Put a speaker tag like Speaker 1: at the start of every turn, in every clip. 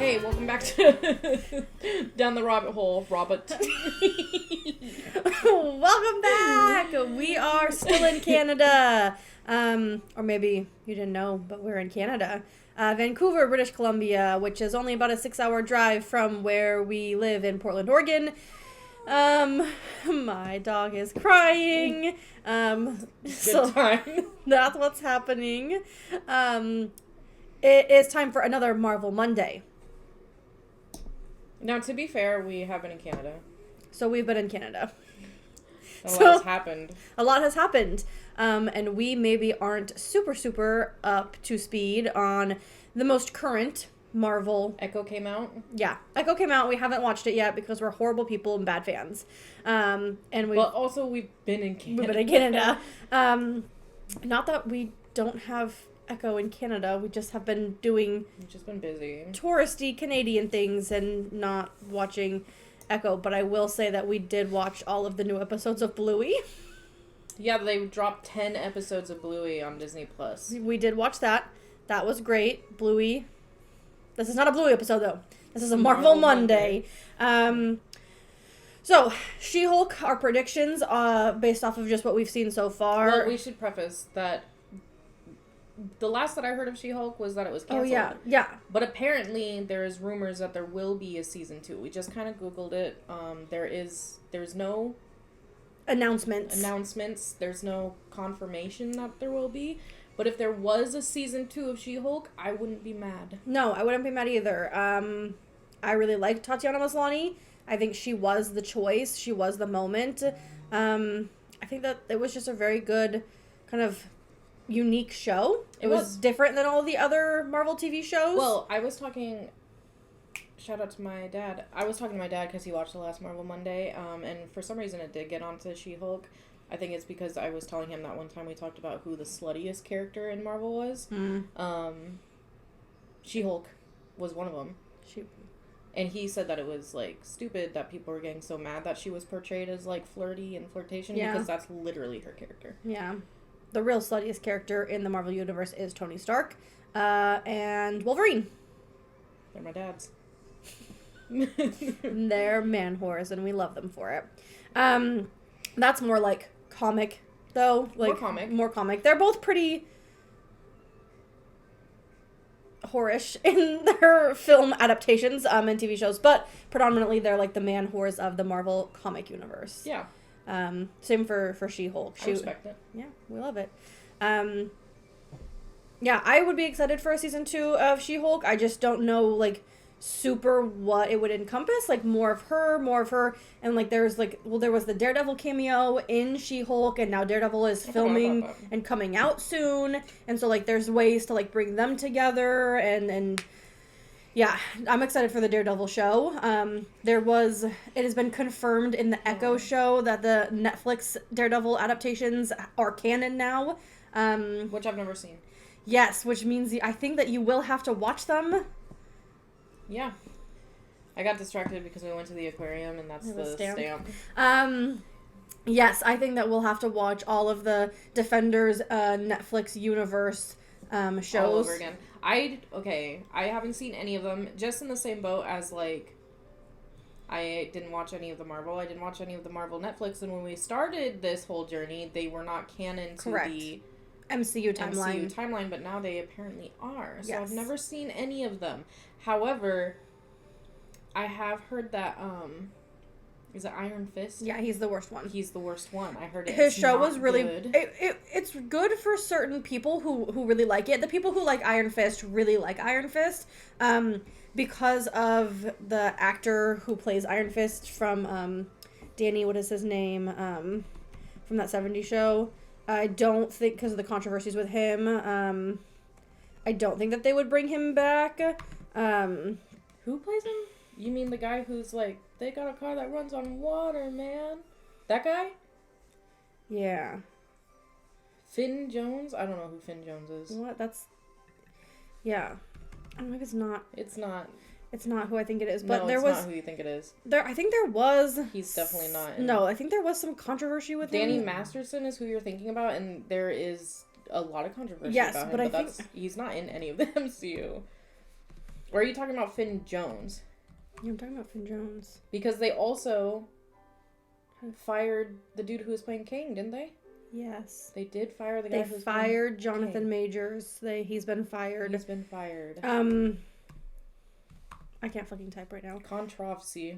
Speaker 1: Hey, welcome back to Down the Rabbit Hole, Robert.
Speaker 2: Welcome back! We are still in Canada. Or maybe you didn't know, but we're in Canada. Vancouver, British Columbia, which is only about a 6-hour drive from where we live in Portland, Oregon. My dog is crying. So
Speaker 1: time.
Speaker 2: that's what's happening. It is time for another Marvel Monday.
Speaker 1: Now, to be fair, we have been in Canada.
Speaker 2: So we've been in Canada.
Speaker 1: A lot has happened.
Speaker 2: A lot has happened. And we maybe aren't super up to speed on the most current Marvel.
Speaker 1: Echo came out.
Speaker 2: Yeah. Echo came out. We haven't watched it yet because we're horrible people and bad fans.
Speaker 1: But also we've been in Canada.
Speaker 2: We've been in Canada. Not that we don't have Echo in Canada. We just have been doing...
Speaker 1: We've just been busy.
Speaker 2: Touristy Canadian things and not watching Echo. But I will say that we did watch all of the new episodes of Bluey.
Speaker 1: Yeah, they dropped 10 episodes of Bluey on Disney+.
Speaker 2: We did watch that. That was great. Bluey. This is not a Bluey episode, though. This is a Marvel Monday. So, She-Hulk, our predictions, based off of just what we've seen so far.
Speaker 1: Well, we should preface that the last that I heard of She-Hulk was that it was canceled.
Speaker 2: Oh, yeah.
Speaker 1: But apparently, there's rumors that there will be a season 2. We just kind of Googled it. There's no... Announcements. There's no confirmation that there will be. But if there was a season 2 of She-Hulk, I wouldn't be mad.
Speaker 2: No, I wouldn't be mad either. I really liked Tatiana Maslany. I think she was the choice. She was the moment. I think that it was just a very good kind of unique show. It was different than all the other Marvel TV shows.
Speaker 1: Well, I was talking... Shout out to my dad. I was talking to my dad because he watched the last Marvel Monday, and for some reason it did get onto She-Hulk. I think it's because I was telling him that one time we talked about who the sluttiest character in Marvel was. She-Hulk was one of them. And he said that it was, like, stupid that people were getting so mad that she was portrayed as, like, flirty and flirtation because that's literally her character.
Speaker 2: Yeah. The real sluttiest character in the Marvel Universe is Tony Stark and Wolverine.
Speaker 1: They're my dads.
Speaker 2: They're man whores, and we love them for it. That's more like comic, though. Like more comic. They're both pretty whorish in their film adaptations and TV shows, but predominantly they're like the man whores of the Marvel comic universe.
Speaker 1: Yeah.
Speaker 2: Same for She-Hulk.
Speaker 1: I respect it.
Speaker 2: Yeah, we love it. Yeah, I would be excited for a season 2 of She-Hulk. I just don't know, like, super what it would encompass, like more of her, and like there was the Daredevil cameo in She-Hulk, and now Daredevil is filming and coming out soon, and so like there's ways to like bring them together, and yeah, I'm excited for the Daredevil show. It has been confirmed in the Echo show that the Netflix Daredevil adaptations are canon now,
Speaker 1: which I've never seen.
Speaker 2: Yes, which means I think that you will have to watch them.
Speaker 1: Yeah. I got distracted because we went to the aquarium and that's the stamp.
Speaker 2: Yes, I think that we'll have to watch all of the Defenders Netflix universe shows.
Speaker 1: All over again. I haven't seen any of them. Just in the same boat as, like, I didn't watch any of the Marvel. I didn't watch any of the Marvel Netflix. And when we started this whole journey, they were not canon to the
Speaker 2: MCU timeline,
Speaker 1: but now they apparently are. So
Speaker 2: yes.
Speaker 1: I've never seen any of them. However, I have heard that, is it Iron Fist?
Speaker 2: Yeah, he's the worst one.
Speaker 1: He's the worst one. I heard it.
Speaker 2: His show was really
Speaker 1: good.
Speaker 2: It's good for certain people who really like it. The people who like Iron Fist really like Iron Fist, because of the actor who plays Iron Fist from Danny, what is his name? From that 70s show. I don't think, because of the controversies with him, I don't think that they would bring him back.
Speaker 1: Who plays him? You mean the guy who's like, they got a car that runs on water, man? That guy?
Speaker 2: Yeah.
Speaker 1: Finn Jones? I don't know who Finn Jones is.
Speaker 2: What? Yeah. I don't know if it's not.
Speaker 1: It's not.
Speaker 2: It's not who I think it is, but
Speaker 1: no,
Speaker 2: there
Speaker 1: it's
Speaker 2: was
Speaker 1: not who you think it is.
Speaker 2: I think there was.
Speaker 1: He's definitely not.
Speaker 2: No, I think there was some controversy with
Speaker 1: Danny
Speaker 2: him.
Speaker 1: Masterson is who you're thinking about, and there is a lot of controversy
Speaker 2: yes,
Speaker 1: about him.
Speaker 2: But
Speaker 1: he's not in any of the MCU. Or are you talking about Finn Jones?
Speaker 2: Yeah, I'm talking about Finn Jones.
Speaker 1: Because they also fired the dude who was playing Kang, didn't they?
Speaker 2: Yes.
Speaker 1: They did fire the guy who was
Speaker 2: fired Jonathan Majors. He's been fired.
Speaker 1: He's been fired.
Speaker 2: I can't fucking type right now.
Speaker 1: Controversy.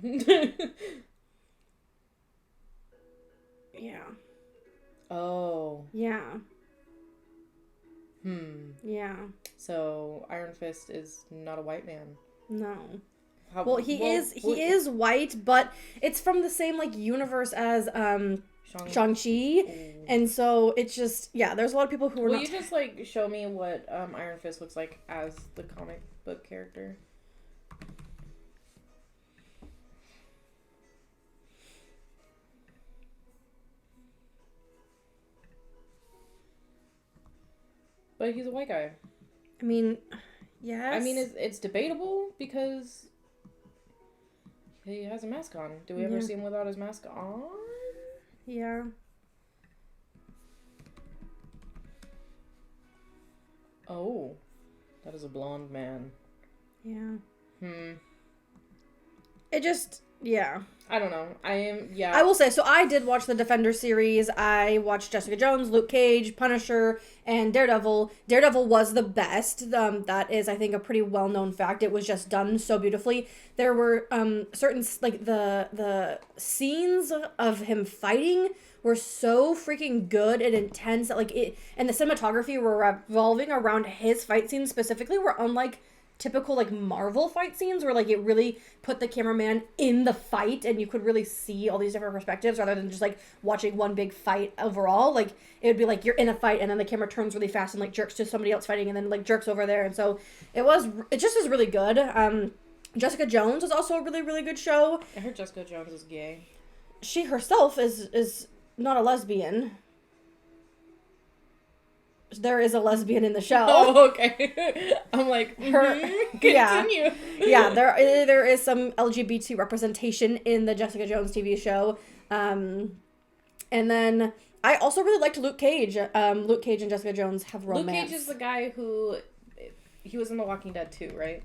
Speaker 2: Yeah.
Speaker 1: Oh.
Speaker 2: Yeah. Yeah.
Speaker 1: So Iron Fist is not a white man.
Speaker 2: No. Well, he is white, but it's from the same like universe as Shang-Chi. And so it's just, yeah, there's a lot of people who are
Speaker 1: Will you just like show me what Iron Fist looks like as the comic book character? But he's a white guy.
Speaker 2: I mean, yes.
Speaker 1: I mean, it's debatable because he has a mask on. Do we ever see him without his mask on?
Speaker 2: Yeah.
Speaker 1: Oh, that is a blonde man.
Speaker 2: Yeah. It just, yeah.
Speaker 1: I don't know.
Speaker 2: I will say, so I did watch the Defender series. I watched Jessica Jones, Luke Cage, Punisher, and Daredevil. Daredevil was the best. That is, I think, a pretty well-known fact. It was just done so beautifully. There were certain, like, the scenes of him fighting were so freaking good and intense that, like, and the cinematography were revolving around his fight scenes specifically were unlike typical like Marvel fight scenes where like it really put the cameraman in the fight and you could really see all these different perspectives rather than just like watching one big fight overall. Like it would be like you're in a fight and then the camera turns really fast and like jerks to somebody else fighting and then like jerks over there, and so it just is really good. Jessica Jones is also a really, really good show.
Speaker 1: I heard Jessica Jones is gay.
Speaker 2: She herself is not a lesbian. There is a lesbian in the show.
Speaker 1: Oh, okay. I'm like, continue.
Speaker 2: Yeah, there is some LGBT representation in the Jessica Jones TV show. And then I also really liked Luke Cage. Luke Cage and Jessica Jones have romance.
Speaker 1: Luke Cage is the guy who, he was in The Walking Dead too, right?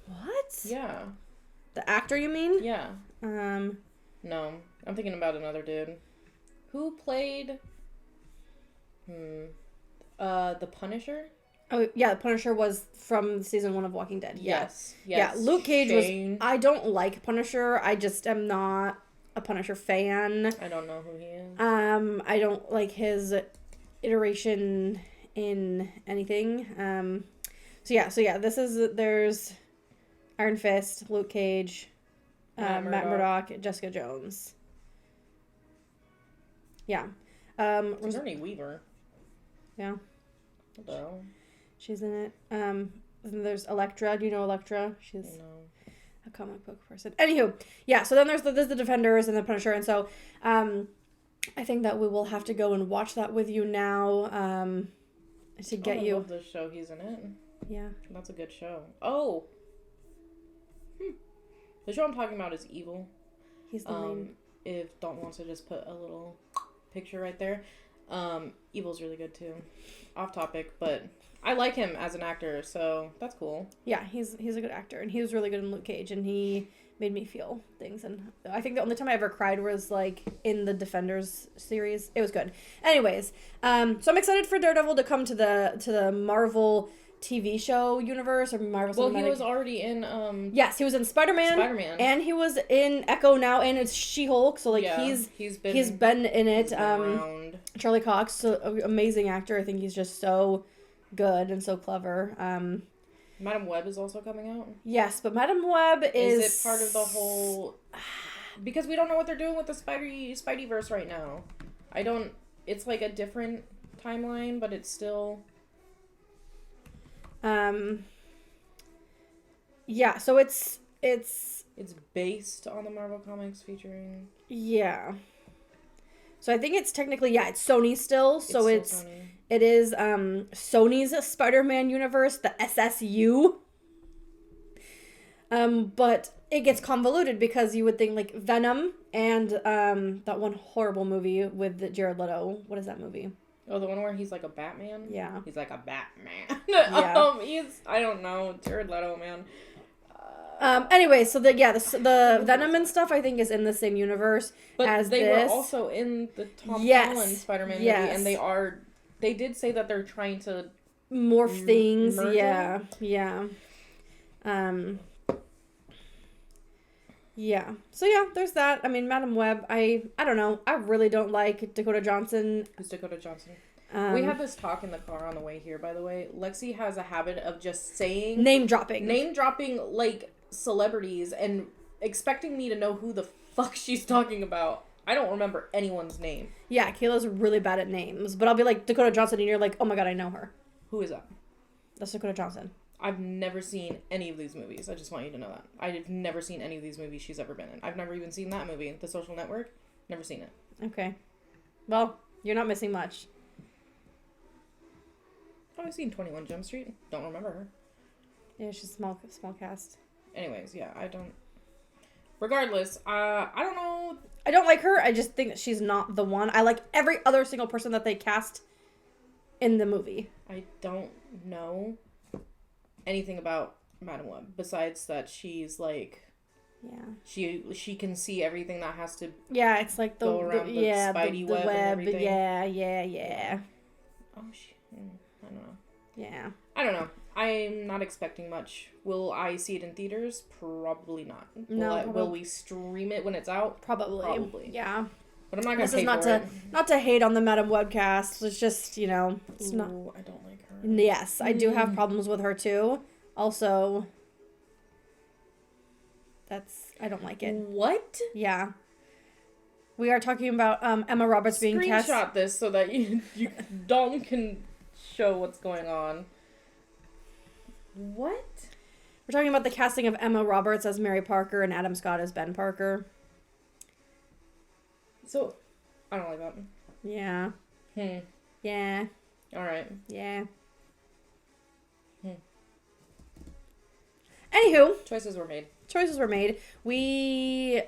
Speaker 2: What?
Speaker 1: Yeah.
Speaker 2: The actor, you mean?
Speaker 1: Yeah. No, I'm thinking about another dude. Who played, the Punisher?
Speaker 2: Oh, yeah, the Punisher was from season 1 of Walking Dead.
Speaker 1: Yes.
Speaker 2: Yeah, Luke Cage was... I don't like Punisher. I just am not a Punisher fan.
Speaker 1: I don't know who he is.
Speaker 2: I don't like his iteration in anything. So yeah, there's Iron Fist, Luke Cage, Matt Murdock, Jessica Jones. Yeah.
Speaker 1: Sigourney Weaver.
Speaker 2: Yeah.
Speaker 1: What the hell?
Speaker 2: She's in it. And there's Elektra. Do you know Elektra? She's a comic book person. Anywho, yeah, so then there's the Defenders and the Punisher, and so I think that we will have to go and watch that with you now to get you.
Speaker 1: I love the show he's in it.
Speaker 2: Yeah.
Speaker 1: That's a good show. Oh! The show I'm talking about is Evil.
Speaker 2: He's the main.
Speaker 1: If Dalton wants to just put a little picture right there. Evil's really good too. Off topic, but I like him as an actor, so that's cool.
Speaker 2: Yeah, he's a good actor, and he was really good in Luke Cage, and he made me feel things. And I think the only time I ever cried was like in the Defenders series. It was good. Anyways, so I'm excited for Daredevil to come to the Marvel TV show universe or Marvel.
Speaker 1: Well, he was already in.
Speaker 2: Yes, he was in Spider-Man, and he was in Echo now, and it's She-Hulk. So like he's been in it.
Speaker 1: Around.
Speaker 2: Charlie Cox, so amazing actor. I think he's just so good and so clever.
Speaker 1: Madam Web is also coming out.
Speaker 2: Yes, but Madam Web is
Speaker 1: it part of the whole? Because we don't know what they're doing with the Spideyverse right now. It's like a different timeline, but it's still.
Speaker 2: Yeah, so it's
Speaker 1: based on the Marvel Comics featuring.
Speaker 2: Yeah. So I think it's technically, it's Sony still. So it is Sony's Spider-Man universe, the SSU. But it gets convoluted because you would think like Venom and that one horrible movie with Jared Leto. What is that movie?
Speaker 1: Oh, the one where he's like a Batman?
Speaker 2: Yeah.
Speaker 1: He's like a Batman.
Speaker 2: Yeah.
Speaker 1: I don't know. Jared Leto, man.
Speaker 2: Anyway, so the Venom and stuff I think is in the same universe
Speaker 1: but
Speaker 2: as
Speaker 1: they
Speaker 2: this.
Speaker 1: were also in the Tom
Speaker 2: Yes.
Speaker 1: Holland Spider-Man movie,
Speaker 2: Yes.
Speaker 1: and they did say that they're trying to
Speaker 2: morph things.
Speaker 1: merge
Speaker 2: Yeah.
Speaker 1: them?
Speaker 2: Yeah. Yeah. So yeah, there's that. I mean, Madam Web, I don't know. I really don't like Dakota Johnson.
Speaker 1: Who's Dakota Johnson? We had this talk in the car on the way here, by the way. Lexi has a habit of just saying...
Speaker 2: Name dropping,
Speaker 1: like, celebrities and expecting me to know who the fuck she's talking about. I don't remember anyone's name.
Speaker 2: Yeah, Kayla's really bad at names. But I'll be like, Dakota Johnson, and you're like, oh my god, I know her.
Speaker 1: Who is that?
Speaker 2: That's Dakota Johnson.
Speaker 1: I've never seen any of these movies. I just want you to know that. I've never seen any of these movies she's ever been in. I've never even seen that movie, The Social Network. Never seen it.
Speaker 2: Okay. Well, you're not missing much.
Speaker 1: Oh, I've seen 21 Jump Street. Don't remember her.
Speaker 2: Yeah, she's small cast.
Speaker 1: Anyways, yeah, I don't... Regardless, I don't know...
Speaker 2: I don't like her. I just think that she's not the one. I like every other single person that they cast in the movie.
Speaker 1: I don't know anything about Madam Web besides that she's like...
Speaker 2: Yeah.
Speaker 1: She can see everything that has to
Speaker 2: Yeah, it's like
Speaker 1: go around the Spidey web and everything.
Speaker 2: Yeah.
Speaker 1: Oh, I don't know.
Speaker 2: Yeah.
Speaker 1: I don't know. I'm not expecting much. Will I see it in theaters? Probably not. Will we stream it when it's out?
Speaker 2: Probably. Yeah.
Speaker 1: But I'm not gonna
Speaker 2: This is not to hate on the Madam Webcast. It's just, it's not.
Speaker 1: I don't like her.
Speaker 2: Yes, I do have problems with her too. Also, I don't like it.
Speaker 1: What?
Speaker 2: Yeah. We are talking about Emma Roberts being cast.
Speaker 1: Screenshot this so that Dalton can show what's going on. What?
Speaker 2: We're talking about the casting of Emma Roberts as Mary Parker and Adam Scott as Ben Parker.
Speaker 1: So, I don't like that.
Speaker 2: Yeah. Yeah.
Speaker 1: Alright.
Speaker 2: Yeah. Anywho.
Speaker 1: Choices were made.
Speaker 2: We,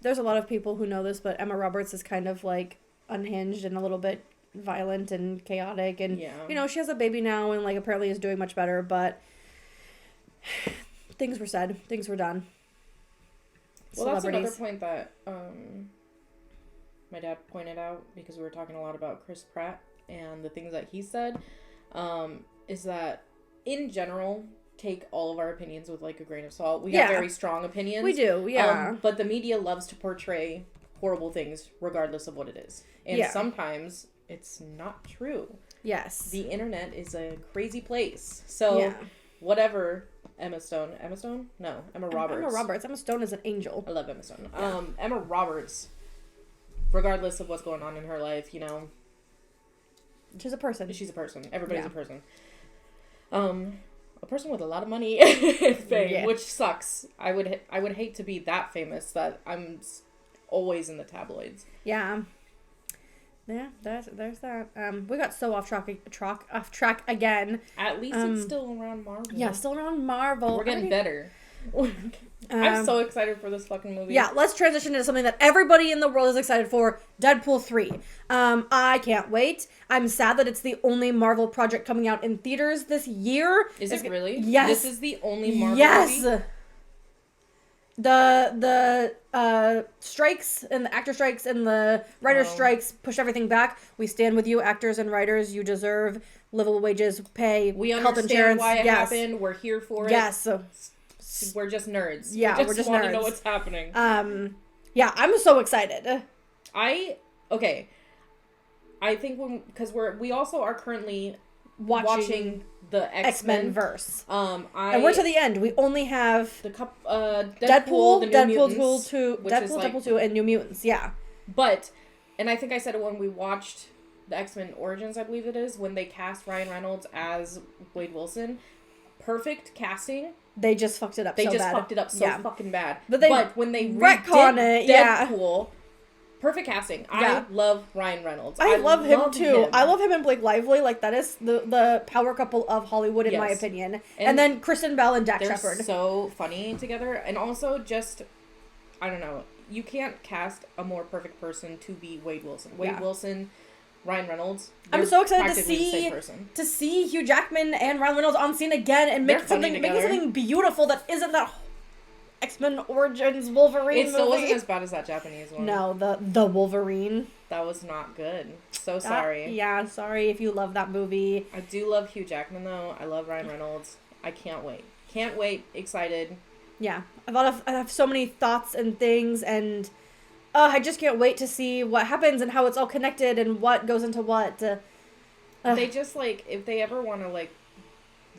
Speaker 2: there's a lot of people who know this, but Emma Roberts is kind of, like, unhinged and a little bit violent and chaotic. And, she has a baby now and, like, apparently is doing much better, but things were said. Things were done.
Speaker 1: Well, that's another point that my dad pointed out, because we were talking a lot about Chris Pratt and the things that he said, is that, in general, take all of our opinions with, like, a grain of salt. We have very strong opinions.
Speaker 2: We do, yeah.
Speaker 1: But the media loves to portray horrible things regardless of what it is. And sometimes it's not true.
Speaker 2: Yes.
Speaker 1: The internet is a crazy place. So, whatever... Emma Roberts.
Speaker 2: Emma Stone is an angel.
Speaker 1: I love Emma Stone. Emma Roberts, regardless of what's going on in her life,
Speaker 2: she's a person.
Speaker 1: She's a person. Everybody's a person. A person with a lot of money and fame, which sucks. I would hate to be that famous that I'm always in the tabloids.
Speaker 2: Yeah. Yeah, there's that. We got so off track again.
Speaker 1: At least it's still around Marvel.
Speaker 2: Yeah, still around Marvel.
Speaker 1: We're getting better. I'm so excited for this fucking movie.
Speaker 2: Yeah, let's transition into something that everybody in the world is excited for. Deadpool 3. I can't wait. I'm sad that it's the only Marvel project coming out in theaters this year.
Speaker 1: Is it really?
Speaker 2: Yes.
Speaker 1: This is the only Marvel movie?
Speaker 2: The strikes and the actor strikes and the writer strikes pushed everything back. We stand with you, actors and writers. You deserve livable wages, pay,
Speaker 1: we
Speaker 2: health insurance.
Speaker 1: Why it happened. We're here for it.
Speaker 2: Yes.
Speaker 1: We're just nerds.
Speaker 2: Yeah,
Speaker 1: we're just want to know what's happening.
Speaker 2: Yeah, I'm so excited.
Speaker 1: I think because we also are currently watching the X-Men
Speaker 2: verse.
Speaker 1: And
Speaker 2: we're to the end. We only have
Speaker 1: the
Speaker 2: Deadpool,
Speaker 1: Deadpool
Speaker 2: 2, and New Mutants. Yeah.
Speaker 1: And I think I said it when we watched the X-Men Origins, I believe it is, when they cast Ryan Reynolds as Wade Wilson. Perfect casting.
Speaker 2: They just fucked it up so
Speaker 1: fucking bad.
Speaker 2: But
Speaker 1: when they
Speaker 2: retcon it,
Speaker 1: Deadpool, perfect casting. I love Ryan Reynolds.
Speaker 2: I love him too. I love him and Blake Lively. Like, that is the power couple of Hollywood, in my opinion. And then Kristen Bell and Dak Shepard.
Speaker 1: They're so funny together. And also just, I don't know, you can't cast a more perfect person to be Wade Wilson. Wade Wilson Ryan Reynolds.
Speaker 2: I'm so excited to
Speaker 1: practically the same person.
Speaker 2: see Hugh Jackman and Ryan Reynolds on scene again and make something beautiful that isn't that X-Men Origins Wolverine
Speaker 1: It still
Speaker 2: movie.
Speaker 1: wasn't as bad as that Japanese one.
Speaker 2: No, the Wolverine.
Speaker 1: That was not good. So sorry.
Speaker 2: Yeah, sorry if you love that movie.
Speaker 1: I do love Hugh Jackman, though. I love Ryan Reynolds. I can't wait. Can't wait. Excited.
Speaker 2: Yeah. I have so many thoughts and things, and I just can't wait to see what happens and how it's all connected and what goes into what.
Speaker 1: They just, like, if they ever want to, like,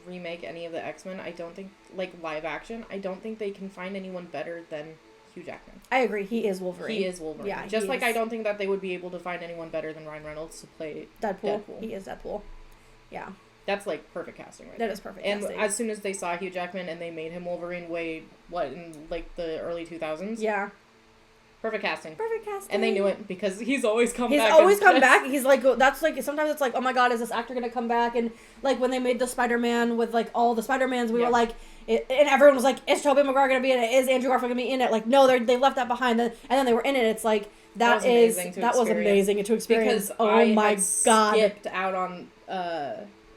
Speaker 1: remake any of the X-Men, I don't think, like, live action, I don't think they can find anyone better than Hugh Jackman.
Speaker 2: I agree. He is Wolverine.
Speaker 1: He is Wolverine. Yeah, just like I don't think that they would be able to find anyone better than Ryan Reynolds to play Deadpool.
Speaker 2: He is Deadpool. Yeah.
Speaker 1: That's, like, perfect casting right
Speaker 2: there.
Speaker 1: That
Speaker 2: is perfect
Speaker 1: casting.
Speaker 2: And
Speaker 1: as soon as they saw Hugh Jackman and they made him Wolverine in, like, the early 2000s?
Speaker 2: Yeah.
Speaker 1: Perfect casting.
Speaker 2: Perfect casting.
Speaker 1: And they knew it because he's always come back.
Speaker 2: He's always come back. He's like, that's like, sometimes it's like, oh my god, is this actor going to come back? And like when they made the Spider-Man with like all the Spider-Mans, we were like, and everyone was like, is Tobey Maguire going to be in it? Is Andrew Garfield going to be in it? Like, no, they left that behind. And then they were in it. It's like, that was amazing to experience.
Speaker 1: Because
Speaker 2: oh my god.
Speaker 1: Skipped out on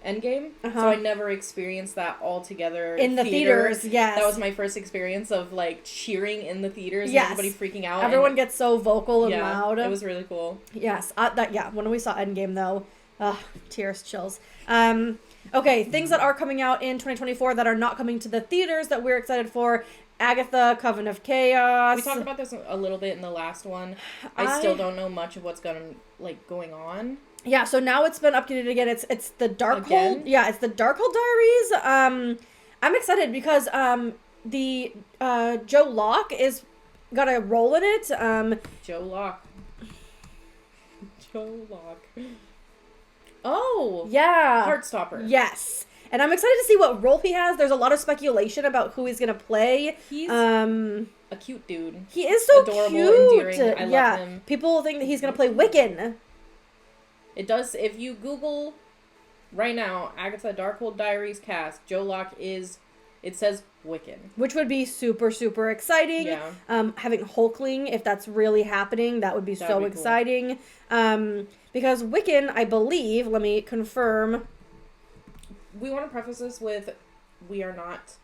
Speaker 1: Endgame, so I never experienced that all together
Speaker 2: in the theaters. Yes,
Speaker 1: that was my first experience of like cheering in the theaters.
Speaker 2: Yes,
Speaker 1: and everybody freaking out.
Speaker 2: Everyone gets so vocal and loud.
Speaker 1: It was really cool.
Speaker 2: Yes, when we saw Endgame though, tears, chills. Okay, things that are coming out in 2024 that are not coming to the theaters that we're excited for. Agatha, Coven of Chaos.
Speaker 1: We talked about this a little bit in the last one. I still don't know much of what's going on.
Speaker 2: Yeah, so now it's been updated again. It's the Darkhold. Yeah, it's the Darkhold Diaries. I'm excited because the Joe Locke is got a role in it.
Speaker 1: Joe Locke. Oh.
Speaker 2: Yeah.
Speaker 1: Heartstopper.
Speaker 2: Yes. And I'm excited to see what role he has. There's a lot of speculation about who he's going to play.
Speaker 1: He's a cute dude.
Speaker 2: He is so
Speaker 1: adorable,
Speaker 2: cute.
Speaker 1: Endearing. I love him.
Speaker 2: People think that he's going to play Wiccan.
Speaker 1: It does. If you Google right now, Agatha Darkhold Diaries cast, Joe Locke it says Wiccan.
Speaker 2: Which would be super, super exciting.
Speaker 1: Yeah.
Speaker 2: Having Hulkling, if that's really happening, that would be so exciting. Cool. Because Wiccan, I believe, let me confirm.
Speaker 1: We want to preface this with, we are not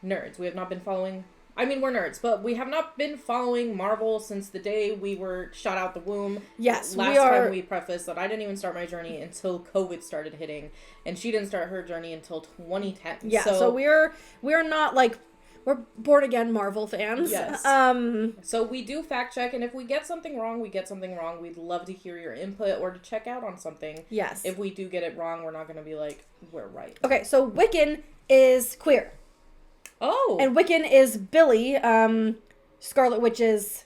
Speaker 1: nerds. We have not been following... I mean, we're nerds, but we have not been following Marvel since the day we were shot out the womb.
Speaker 2: Yes,
Speaker 1: Last time we prefaced that I didn't even start my journey until COVID started hitting, and she didn't start her journey until 2010.
Speaker 2: Yeah, so we're not like... We're born-again Marvel fans.
Speaker 1: Yes. So we do fact-check, and if we get something wrong, we get something wrong. We'd love to hear your input or to check out on something.
Speaker 2: Yes.
Speaker 1: If we do get it wrong, we're not going to be like, we're right.
Speaker 2: Okay, so Wiccan is queer.
Speaker 1: Oh.
Speaker 2: And Wiccan is Billy, Scarlet Witch's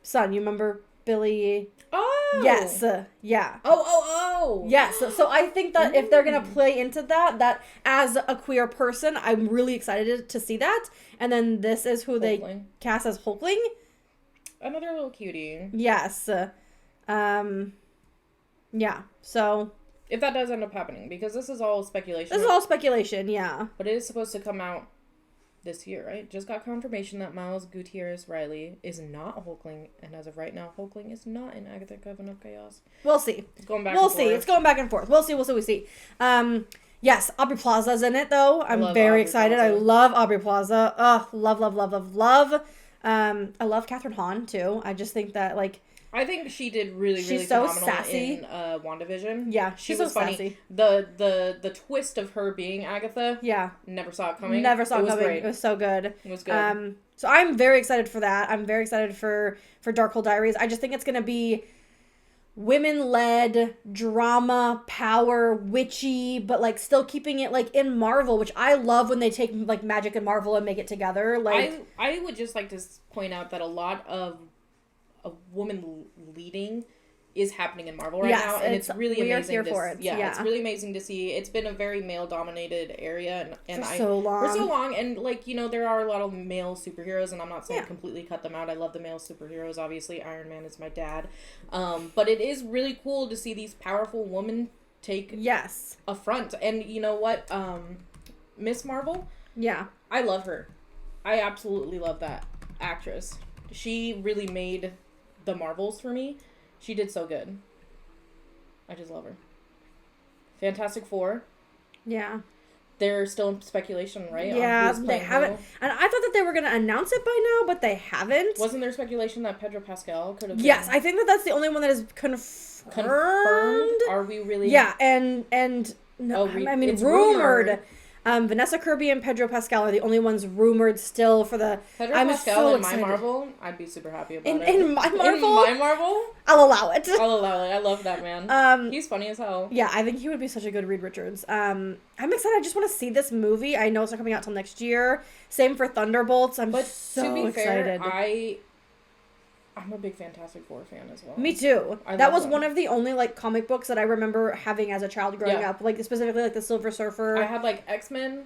Speaker 2: son. You remember Billy?
Speaker 1: Oh.
Speaker 2: Yes. Yeah.
Speaker 1: Oh.
Speaker 2: Yes. So I think that if they're going to play into that as a queer person, I'm really excited to see that. And then this is who they cast as Hulkling.
Speaker 1: Another little cutie.
Speaker 2: Yes. Yeah. So...
Speaker 1: If that does end up happening, because this is all speculation.
Speaker 2: This is all speculation, yeah.
Speaker 1: But it is supposed to come out this year, right? Just got confirmation that Miles Gutierrez Riley is not Hulkling, and as of right now, Hulkling is not in Agatha Coven of Chaos.
Speaker 2: We'll see.
Speaker 1: It's going back
Speaker 2: and
Speaker 1: forth.
Speaker 2: We'll see. It's going back and forth. We'll see. Yes, Aubrey Plaza's in it, though. I'm very excited. Plaza. I love Aubrey Plaza. Love. I love Catherine Hahn, too. I just think that, like...
Speaker 1: I think she did really
Speaker 2: she's so
Speaker 1: phenomenal
Speaker 2: sassy.
Speaker 1: In WandaVision.
Speaker 2: Yeah, she's so funny.
Speaker 1: Sassy. The twist of her being Agatha.
Speaker 2: Yeah,
Speaker 1: never saw it coming.
Speaker 2: Great. It was so good.
Speaker 1: It was good.
Speaker 2: So I'm very excited for that. I'm very excited for Darkhold Diaries. I just think it's gonna be women-led drama, power, witchy, but like still keeping it like in Marvel, which I love when they take like magic and Marvel and make it together. Like
Speaker 1: I would just like to point out that a lot of a woman leading is happening in Marvel now, and it's really amazing.
Speaker 2: We are here for it.
Speaker 1: Yeah, it's really amazing to see. It's been a very male-dominated area, and
Speaker 2: for so long,
Speaker 1: and like there are a lot of male superheroes, and I'm not saying completely cut them out. I love the male superheroes. Obviously, Iron Man is my dad, but it is really cool to see these powerful women take a front. And you know what, Miss Marvel?
Speaker 2: Yeah,
Speaker 1: I love her. I absolutely love that actress. She really made the Marvels for me. She did so good. I just love her. Fantastic Four.
Speaker 2: Yeah.
Speaker 1: They're still in speculation, right?
Speaker 2: Yeah, they haven't. And I thought that they were going to announce it by now, but they haven't.
Speaker 1: Wasn't there speculation that Pedro Pascal could have been...
Speaker 2: Yes, I think that that's the only one that is confirmed.
Speaker 1: Are we really...
Speaker 2: Yeah, and no, I mean, rumored. Vanessa Kirby and Pedro Pascal are the only ones rumored still for the...
Speaker 1: Pedro Pascal in My Marvel, I'd be super happy about it.
Speaker 2: In My Marvel?
Speaker 1: In My Marvel?
Speaker 2: I'll allow it.
Speaker 1: I'll allow it. I love that man. He's funny as hell.
Speaker 2: Yeah, I think he would be such a good Reed Richards. I'm excited. I just want to see this movie. I know it's not coming out till next year. Same for Thunderbolts. I'm so excited.
Speaker 1: Fair, I'm a big Fantastic Four fan as well.
Speaker 2: Me too. That was one of the only, like, comic books that I remember having as a child growing up. Like, specifically, like, the Silver Surfer.
Speaker 1: I had, like, X-Men,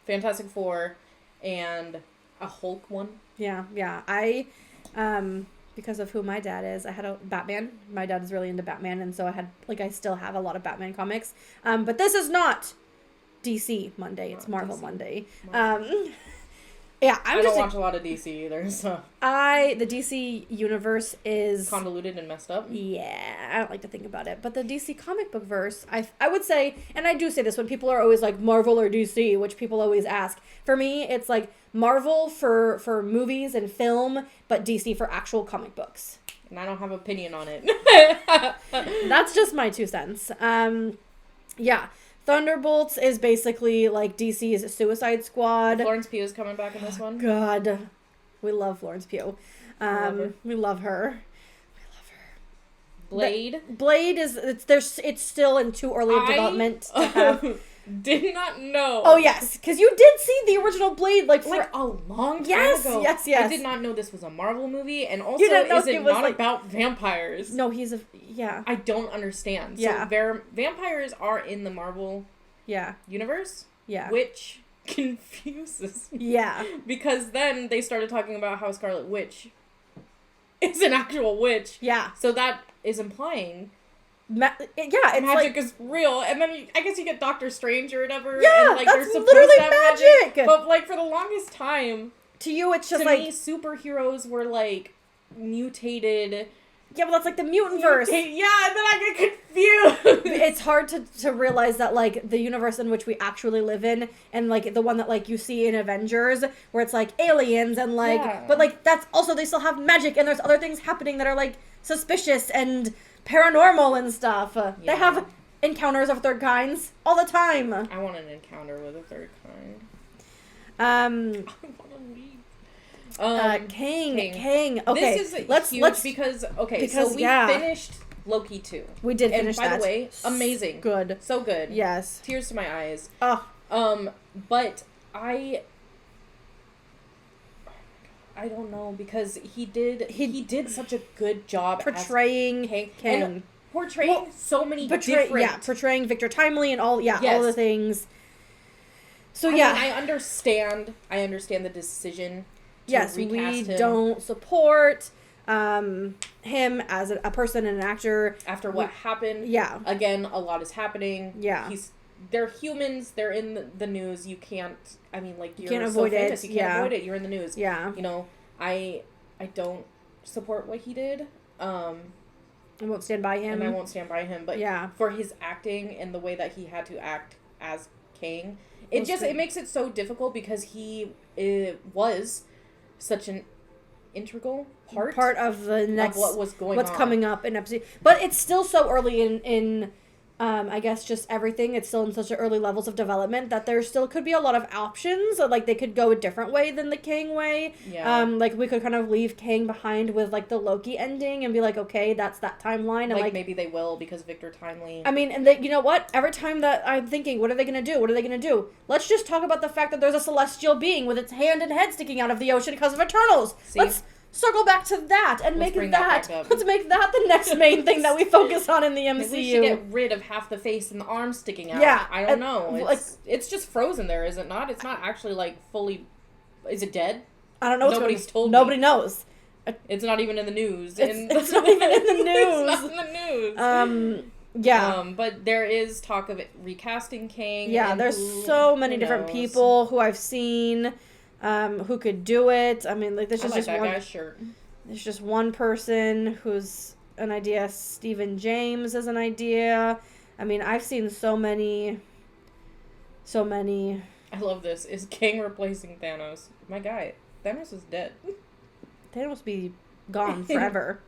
Speaker 1: Fantastic Four, and a Hulk one.
Speaker 2: Yeah. Because of who my dad is, I had a Batman. My dad is really into Batman, and so I still have a lot of Batman comics. But this is not DC Monday. It's Marvel DC. Monday. Yeah,
Speaker 1: I don't watch a lot of DC either, so.
Speaker 2: The DC universe is...
Speaker 1: convoluted and messed up?
Speaker 2: Yeah, I don't like to think about it. But the DC comic book verse, I would say, and I do say this when people are always like, Marvel or DC, which people always ask. For me, it's like Marvel for movies and film, but DC for actual comic books.
Speaker 1: And I don't have an opinion on it.
Speaker 2: That's just my 2 cents. Yeah. Thunderbolts is basically like DC's Suicide Squad.
Speaker 1: Florence Pugh is coming back in this one.
Speaker 2: God. We love Florence Pugh. We love her.
Speaker 1: Blade.
Speaker 2: Blade is it's still in too early of development to have.
Speaker 1: Did not know.
Speaker 2: Oh yes, because you did see the original Blade like
Speaker 1: a long time ago.
Speaker 2: Yes.
Speaker 1: I did not know this was a Marvel movie, and also is it not about vampires?
Speaker 2: No,
Speaker 1: I don't understand.
Speaker 2: Yeah.
Speaker 1: So vampires are in the Marvel universe.
Speaker 2: Yeah.
Speaker 1: Which confuses me.
Speaker 2: Yeah.
Speaker 1: Because then they started talking about how Scarlet Witch is an actual witch.
Speaker 2: Yeah.
Speaker 1: So that is implying
Speaker 2: it's
Speaker 1: magic is real, and then I guess you get Doctor Strange or whatever.
Speaker 2: Yeah,
Speaker 1: and, like,
Speaker 2: that's
Speaker 1: they're supposed
Speaker 2: literally
Speaker 1: to have magic. But like for the longest time,
Speaker 2: to you it's just
Speaker 1: to
Speaker 2: like
Speaker 1: me, superheroes were like mutated.
Speaker 2: Yeah, but that's like the mutant verse.
Speaker 1: Yeah, and then I get confused.
Speaker 2: It's hard to realize that like the universe in which we actually live in, and like the one that like you see in Avengers, where it's like aliens and like, but like that's also they still have magic, and there's other things happening that are like suspicious and paranormal and stuff. They have encounters of third kinds all the time.
Speaker 1: I want an encounter with a third kind.
Speaker 2: I
Speaker 1: want to leave.
Speaker 2: Kang. Okay,
Speaker 1: this is huge because so we finished Loki 2.
Speaker 2: We did finish that.
Speaker 1: And by the way, amazing.
Speaker 2: Good.
Speaker 1: So good.
Speaker 2: Yes.
Speaker 1: Tears to my eyes. But I don't know, because he did such a good job
Speaker 2: portraying
Speaker 1: Kang.
Speaker 2: And
Speaker 1: portraying so many different...
Speaker 2: Yeah, portraying Victor Timely and all the things. So I mean,
Speaker 1: I understand the decision to recast him.
Speaker 2: Don't support him as a person and an actor.
Speaker 1: After what happened.
Speaker 2: Yeah.
Speaker 1: Again, a lot is happening.
Speaker 2: Yeah.
Speaker 1: They're humans. They're in the news. You can't... I mean, like, you're
Speaker 2: can't
Speaker 1: so
Speaker 2: avoid
Speaker 1: famous.
Speaker 2: it.
Speaker 1: You can't avoid it. You're in the news.
Speaker 2: Yeah.
Speaker 1: You know, I don't support what he did.
Speaker 2: I won't stand by him. But
Speaker 1: for his acting and the way that he had to act as Kang, it makes it so difficult, because he was such an integral part
Speaker 2: of the next
Speaker 1: of what was going on.
Speaker 2: What's coming up in episode. But it's still so early in I guess just everything. It's still in such early levels of development that there still could be a lot of options. Like, they could go a different way than the Kang way.
Speaker 1: Yeah.
Speaker 2: Like, we could kind of leave Kang behind with, like, the Loki ending and be like, okay, that's that timeline. And, like,
Speaker 1: maybe they will, because Victor Timely...
Speaker 2: I mean, and you know what? Every time that I'm thinking, what are they going to do? What are they going to do? Let's just talk about the fact that there's a celestial being with its hand and head sticking out of the ocean because of Eternals.
Speaker 1: See?
Speaker 2: Let's circle back to that and let's make that the next main thing that we focus on in the MCU.
Speaker 1: We should get rid of half the face and the arms sticking out.
Speaker 2: Yeah.
Speaker 1: I don't know. It's just frozen there, is it not? It's not actually, like, fully... Is it dead?
Speaker 2: I don't know. Nobody knows.
Speaker 1: It's not even in the news.
Speaker 2: It's not even in the news.
Speaker 1: It's not in the news.
Speaker 2: Yeah.
Speaker 1: But there is talk of it recasting Kang.
Speaker 2: Yeah, there's so many different people who I've seen... who could do it. I mean, like, there's just one.
Speaker 1: Guy's shirt.
Speaker 2: There's just one person who's an idea. Stephen James is an idea. I mean, I've seen so many.
Speaker 1: I love this. Is Kang replacing Thanos? My guy, Thanos is dead.
Speaker 2: Thanos be gone forever.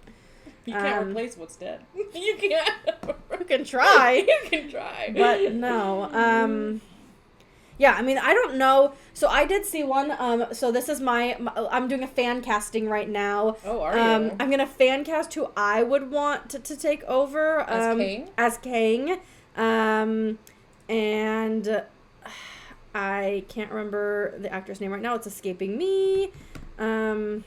Speaker 1: You can't replace what's dead. You can't.
Speaker 2: You can try.
Speaker 1: You can try.
Speaker 2: But no. Yeah, I mean, I don't know. So I did see one. So this is my I'm doing a fan casting right now.
Speaker 1: Oh, are you?
Speaker 2: I'm going to fan cast who I would want to take over.
Speaker 1: As Kang?
Speaker 2: As Kang. And I can't remember the actor's name right now. It's escaping me. John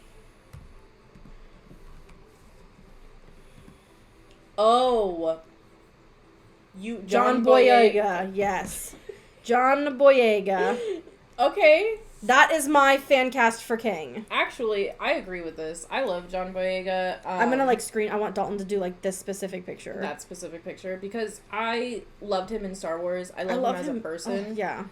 Speaker 2: Boyega. Yes. John Boyega.
Speaker 1: Okay.
Speaker 2: That is my fan cast for Kang.
Speaker 1: Actually, I agree with this. I love John Boyega.
Speaker 2: I'm gonna I want Dalton to do like this specific picture.
Speaker 1: That specific picture because I loved him in Star Wars. I love him as a person.
Speaker 2: Oh, yeah.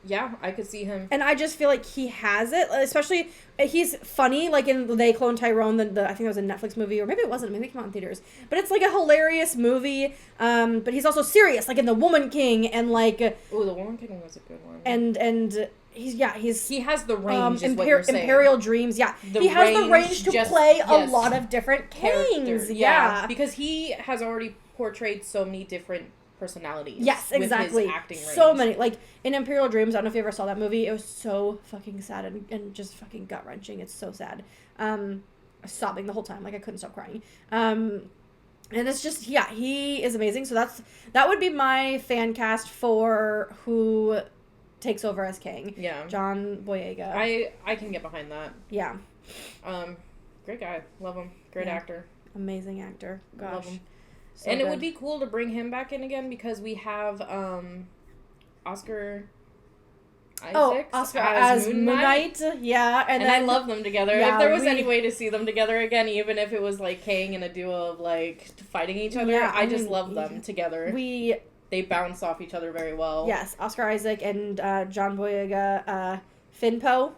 Speaker 1: Yeah, I could see him.
Speaker 2: And I just feel like he has it, especially he's funny, like in They Clone Tyrone, the I think it was a Netflix movie, or maybe it wasn't, maybe it came out in theaters. But it's like a hilarious movie. But he's also serious, like in The Woman King and like
Speaker 1: Oh, The Woman King was a good one.
Speaker 2: And he
Speaker 1: has the range is what you're saying.
Speaker 2: Imperial Dreams, yeah. He has the range to play a lot of different Kangs. Yeah.
Speaker 1: Because he has already portrayed so many different personalities.
Speaker 2: Yes, exactly.
Speaker 1: With his acting range.
Speaker 2: So many. Like, in Imperial Dreams, I don't know if you ever saw that movie. It was so fucking sad and just fucking gut-wrenching. It's so sad. Sobbing the whole time. Like, I couldn't stop crying. And it's just, yeah, he is amazing. So that would be my fan cast for who takes over as Kang.
Speaker 1: Yeah.
Speaker 2: John Boyega.
Speaker 1: I can get behind that.
Speaker 2: Yeah.
Speaker 1: Great guy. Love him. Great actor.
Speaker 2: Amazing actor. Gosh.
Speaker 1: Love him.
Speaker 2: So
Speaker 1: and
Speaker 2: good.
Speaker 1: it would be cool to bring him back in again because we have Oscar Isaac
Speaker 2: as Moon Knight. Yeah, and then,
Speaker 1: I love them together.
Speaker 2: Yeah,
Speaker 1: if there was any way to see them together again, even if it was like Kang and a duo of like fighting each other, I just love them together. They bounce off each other very well.
Speaker 2: Yes, Oscar Isaac and John Boyega, Finpo.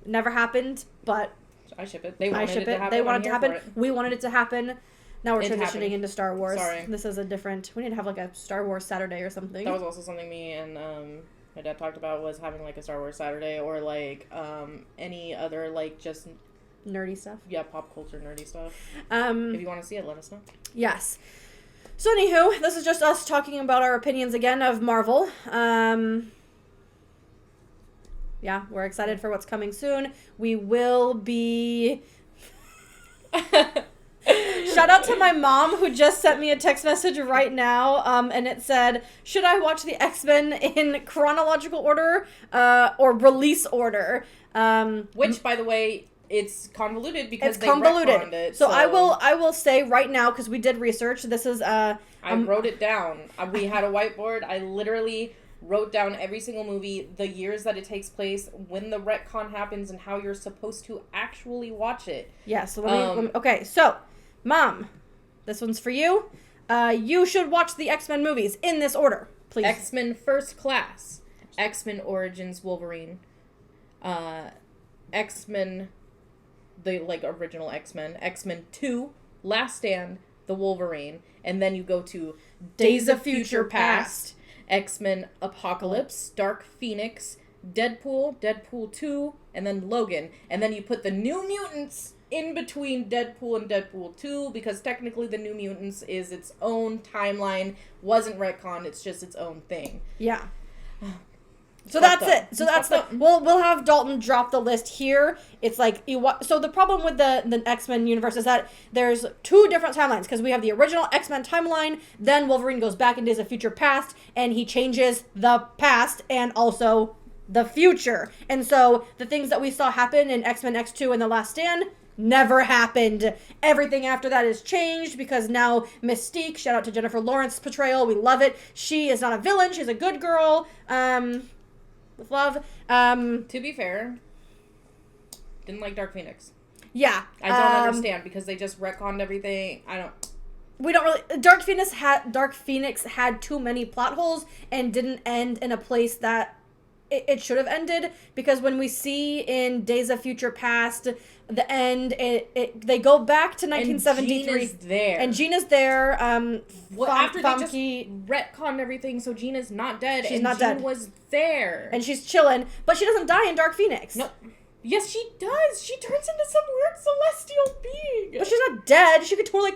Speaker 2: Never happened, but
Speaker 1: I ship it. They wanted it to happen.
Speaker 2: They wanted it to happen. We wanted it to happen. Now we're transitioning into Star Wars.
Speaker 1: Sorry.
Speaker 2: This is we need to have like a Star Wars Saturday or something.
Speaker 1: That was also something me and my dad talked about, was having like a Star Wars Saturday or like any other like just
Speaker 2: nerdy stuff.
Speaker 1: Yeah, pop culture nerdy stuff. If you want to see it, let us know.
Speaker 2: Yes. So anywho, this is just us talking about our opinions again of Marvel. Yeah, we're excited for what's coming soon. We will be... Shout out to my mom who just sent me a text message right now, and it said, should I watch the X-Men in chronological order or release order?
Speaker 1: Which, by the way, it's convoluted because they retconned it.
Speaker 2: So I will say right now, because we did research, this is... I
Speaker 1: wrote it down. We had a whiteboard. I literally wrote down every single movie, the years that it takes place, when the retcon happens, and how you're supposed to actually watch it.
Speaker 2: Yeah, so let me okay, so... Mom, this one's for you. You should watch the X-Men movies in this order, please.
Speaker 1: X-Men First Class, X-Men Origins Wolverine, X-Men, the like original X-Men, X-Men 2, Last Stand, the Wolverine, and then you go to Days of Future Past, X-Men Apocalypse, Dark Phoenix, Deadpool, Deadpool 2, and then Logan. And then you put the New Mutants in between Deadpool and Deadpool 2, because technically the New Mutants is its own timeline, wasn't retconned, it's just its own thing.
Speaker 2: Yeah. So that's it. So that's we'll have Dalton drop the list here. It's like so the problem with the X-Men universe is that there's two different timelines, because we have the original X-Men timeline, then Wolverine goes back in Days of Future Past and he changes the past and also the future. And so the things that we saw happen in X-Men X2 and The Last Stand never happened. Everything after that is changed because now Mystique, shout out to Jennifer Lawrence's portrayal, we love it. She is not a villain, she's a good girl. With love.
Speaker 1: To be fair, didn't like Dark Phoenix.
Speaker 2: Yeah.
Speaker 1: I don't understand because they just retconned everything.
Speaker 2: We don't really... Dark Phoenix had too many plot holes and didn't end in a place that it should have ended, because when we see in Days of Future Past the end, they go back to 1973.
Speaker 1: And Jean is there.
Speaker 2: And Jean is there.
Speaker 1: After they just retconned everything, so Jean is not dead.
Speaker 2: She's not dead.
Speaker 1: Jean was there.
Speaker 2: And she's chilling, but she doesn't die in Dark Phoenix.
Speaker 1: Nope. Yes, she does. She turns into some weird celestial being.
Speaker 2: But she's not dead. She could totally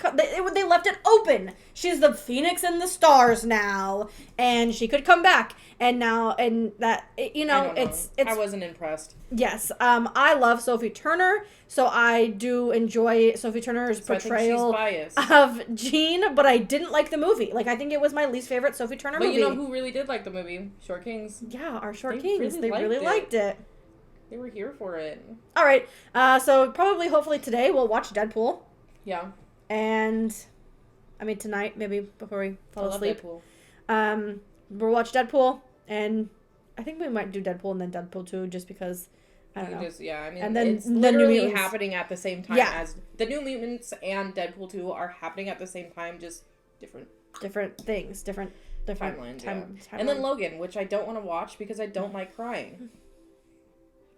Speaker 2: they left it open. She's the Phoenix in the stars now, and she could come back. And now, and that, it's.
Speaker 1: I wasn't impressed.
Speaker 2: Yes. I love Sophie Turner, so I do enjoy Sophie Turner's portrayal of Jean, but I didn't like the movie. Like, I think it was my least favorite Sophie Turner movie.
Speaker 1: But you know who really did like the movie? Short Kings.
Speaker 2: Yeah, our Short Kings. They really liked it.
Speaker 1: They were here for it.
Speaker 2: All right. So hopefully today we'll watch Deadpool.
Speaker 1: Yeah.
Speaker 2: And, I mean, tonight, maybe before we fall asleep.
Speaker 1: Deadpool.
Speaker 2: We'll watch Deadpool, and I think we might do Deadpool and then Deadpool 2, just because, I don't know.
Speaker 1: And then it's literally happening at the same time as the New Mutants and Deadpool 2 are happening at the same time, just different
Speaker 2: things, different
Speaker 1: timelines. And then Logan, which I don't want to watch because I don't like crying.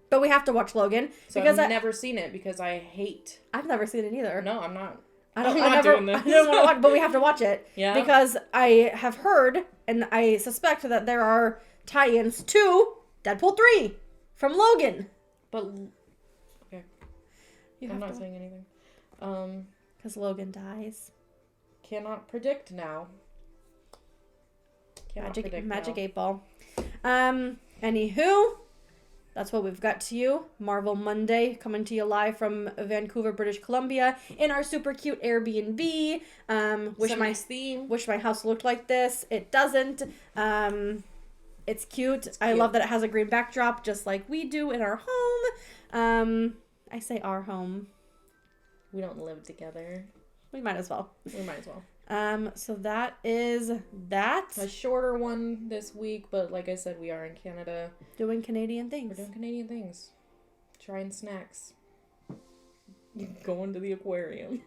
Speaker 2: But we have to watch Logan.
Speaker 1: So because I've never seen it because I hate.
Speaker 2: I've never seen it either.
Speaker 1: No, I'm not.
Speaker 2: I don't want to watch, but we have to watch it.
Speaker 1: Yeah.
Speaker 2: Because I have heard, and I suspect that there are tie-ins to Deadpool 3 from Logan.
Speaker 1: But okay, I'm not saying anything.
Speaker 2: Because Logan dies.
Speaker 1: Cannot predict now.
Speaker 2: Magic 8 Ball. Anywho. That's what we've got to you. Marvel Monday, coming to you live from Vancouver, British Columbia, in our super cute Airbnb. Wish my house looked like this. It doesn't. It's cute. I love that it has a green backdrop, just like we do in our home. I say our home.
Speaker 1: We don't live together.
Speaker 2: We might as well. So that is that.
Speaker 1: A shorter one this week, but like I said, we are in Canada.
Speaker 2: Doing Canadian things.
Speaker 1: We're doing Canadian things. Trying snacks. Going to the aquarium.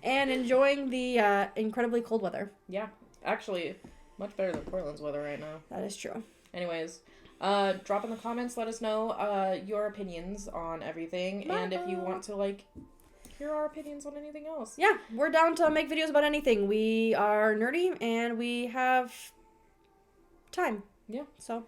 Speaker 2: And enjoying the incredibly cold weather.
Speaker 1: Yeah. Actually, much better than Portland's weather right now.
Speaker 2: That is true.
Speaker 1: Anyways, drop in the comments, let us know your opinions on everything. And if you want to, hear our opinions on anything else.
Speaker 2: Yeah, we're down to make videos about anything. We are nerdy and we have time.
Speaker 1: Yeah.
Speaker 2: So